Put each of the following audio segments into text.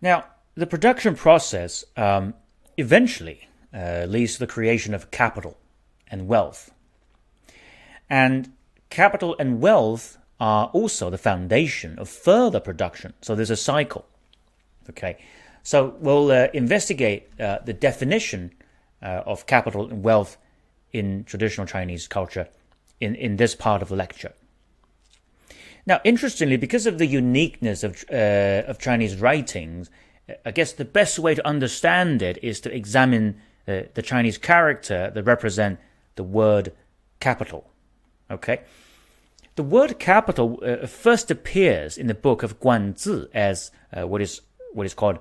Now, the production process eventually leads to the creation of capital and wealth. And capital and wealth are also the foundation of further production. So there's a cycle. Okay, so we'll investigate the definition of capital and wealth in traditional Chinese culture in this part of the lecture. Now, interestingly, because of the uniqueness of Chinese writings, I guess the best way to understand it is to examine the Chinese character that represent the word capital. Okay, the word capital first appears in the book of Guanzi as what is called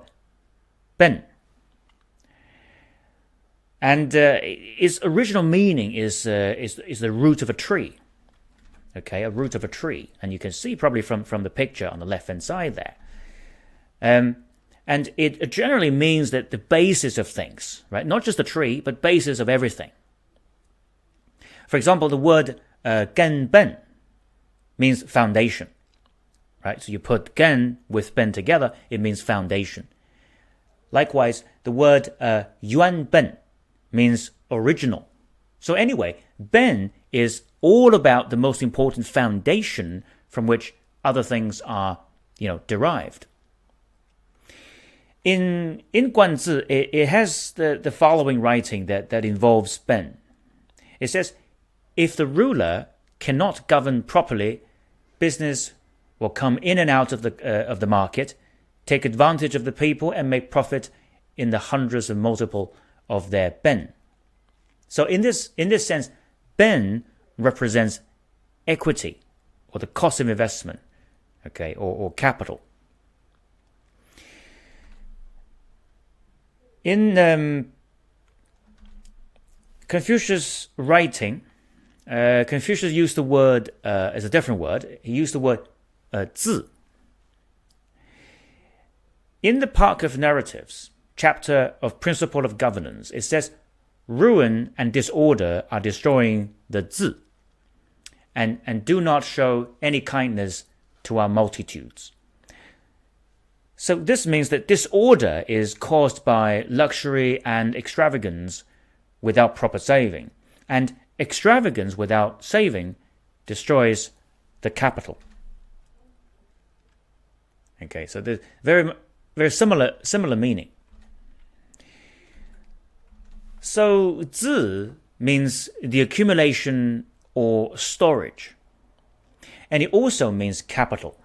ben, and its original meaning is the root of a tree. Okay, a root of a tree, and you can see probably from the picture on the left hand side there. And it generally means that the basis of things, right? Not just the tree, but basis of everything. For example, the word gen ben means foundation, right? So you put gen with ben together, it means foundation. Likewise, the word yuan ben means original. So anyway, ben is all about the most important foundation from which other things are, derived. In Guanzi, it has the following writing that involves ben. It says, if the ruler cannot govern properly, business will come in and out of the market, take advantage of the people, and make profit in the hundreds and multiple of their ben. So in this sense, ben represents equity or the cost of investment, okay, or capital. In Confucius' writing, Confucius used the word as a different word. He used the word 字. In the Park of Narratives, chapter of Principle of Governance, it says, ruin and disorder are destroying the 字, and do not show any kindness to our multitudes. So this means that disorder is caused by luxury and extravagance without proper saving, and extravagance without saving destroys the capital. Okay, so there's very similar meaning. So 字 means the accumulation or storage, and it also means capital.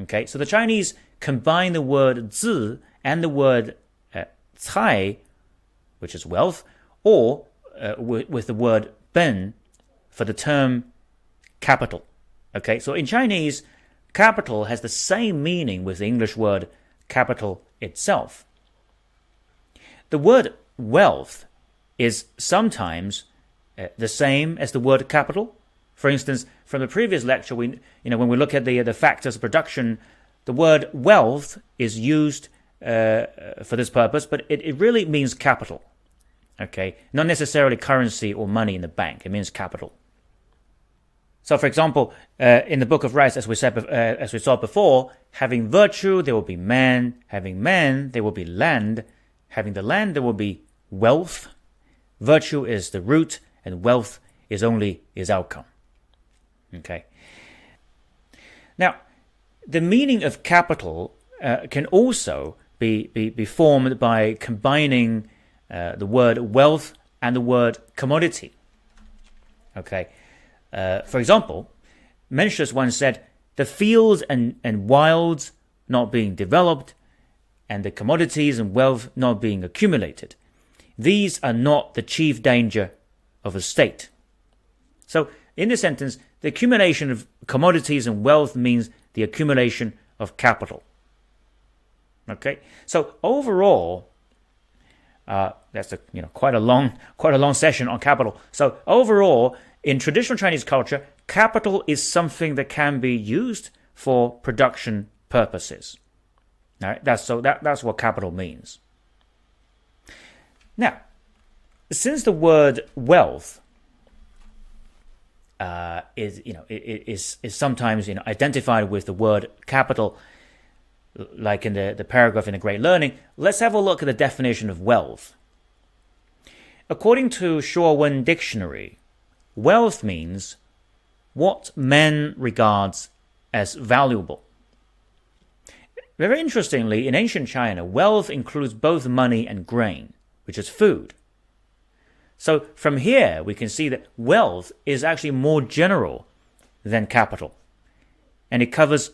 Okay, so the Chinese combine the word 字 and the word 财, which is wealth, or with the word 本 for the term capital. Okay, so in Chinese, capital has the same meaning with the English word capital itself. The word wealth is sometimes the same as the word capital. For instance, from the previous lecture, when we look at the factors of production, the word wealth is used for this purpose, but it really means capital. Okay, not necessarily currency or money in the bank. It means capital. So, for example, in the Book of Rights, as we saw before, having virtue, there will be man. Having man, there will be land. Having the land, there will be wealth. Virtue is the root, and wealth is only its outcome. Okay. Now, the meaning of capital can also be formed by combining the word wealth and the word commodity. Okay. For example, Mencius once said, the fields and wilds not being developed, and the commodities and wealth not being accumulated. These are not the chief danger of a state. So, in this sentence, the accumulation of commodities and wealth means the accumulation of capital. Okay, so overall, that's quite a long session on capital. So overall, in traditional Chinese culture, capital is something that can be used for production purposes. All right, that's what capital means. Now, since the word wealth is sometimes identified with the word capital, like in the paragraph in The Great Learning, let's have a look at the definition of wealth. According to Shuowen Dictionary, wealth means what man regards as valuable. Very interestingly, in ancient China, wealth includes both money and grain, which is food. So from here, we can see that wealth is actually more general than capital, and it covers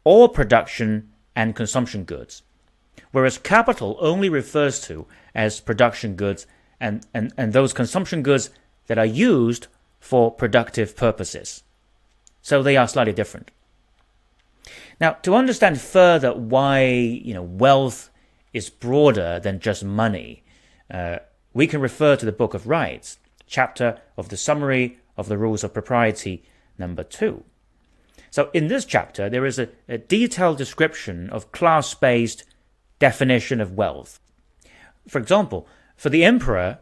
all production and consumption goods, whereas capital only refers to as production goods and those consumption goods that are used for productive purposes. So they are slightly different. Now, to understand further why wealth is broader than just money, we can refer to the Book of Rights, chapter of the Summary of the Rules of Propriety, number 2. So in this chapter, there is a detailed description of class-based definition of wealth. For example, for the emperor,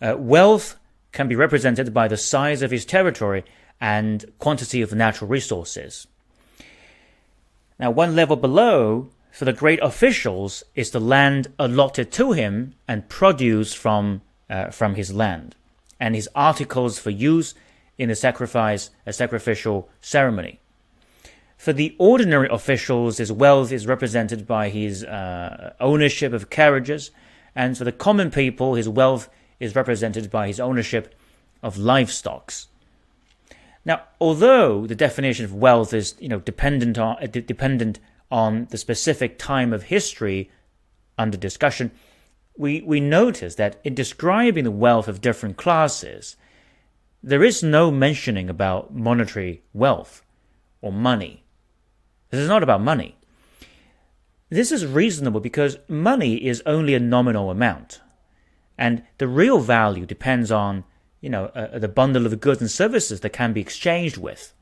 wealth can be represented by the size of his territory and quantity of natural resources. Now, one level below, for the great officials, is the land allotted to him and produce from his land, and his articles for use in a sacrificial ceremony. For the ordinary officials, his wealth is represented by his ownership of carriages, and for the common people, his wealth is represented by his ownership of livestock. Now, although the definition of wealth is dependent on the specific time of history under discussion, we notice that in describing the wealth of different classes, there is no mentioning about monetary wealth or money. This is not about money. This is reasonable because money is only a nominal amount, and the real value depends on the bundle of goods and services that can be exchanged with.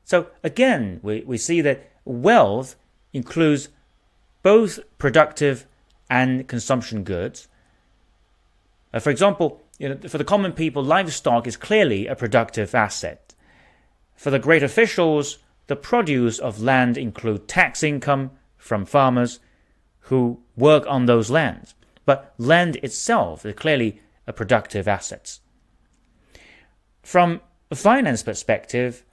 So again, we see that wealth includes both productive and consumption goods. For example, for the common people, livestock is clearly a productive asset. For the great officials, the produce of land include tax income from farmers who work on those lands. But land itself is clearly a productive asset. From a finance perspective,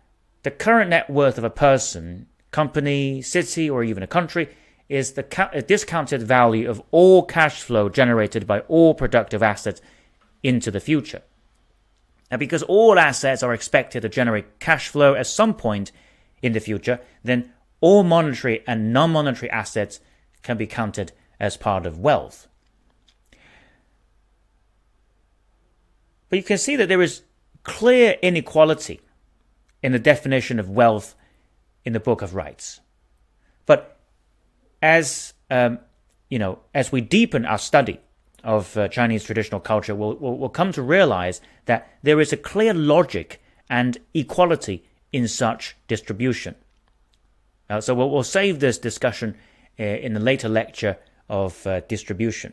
the current net worth of a person, company, city, or even a country is the discounted value of all cash flow generated by all productive assets into the future. And because all assets are expected to generate cash flow at some point in the future, then all monetary and non-monetary assets can be counted as part of wealth. But you can see that there is clear inequality in the definition of wealth in the Book of Rights. But as we deepen our study of Chinese traditional culture, we'll come to realize that there is a clear logic and equality in such distribution. So we'll save this discussion in a later lecture of distribution.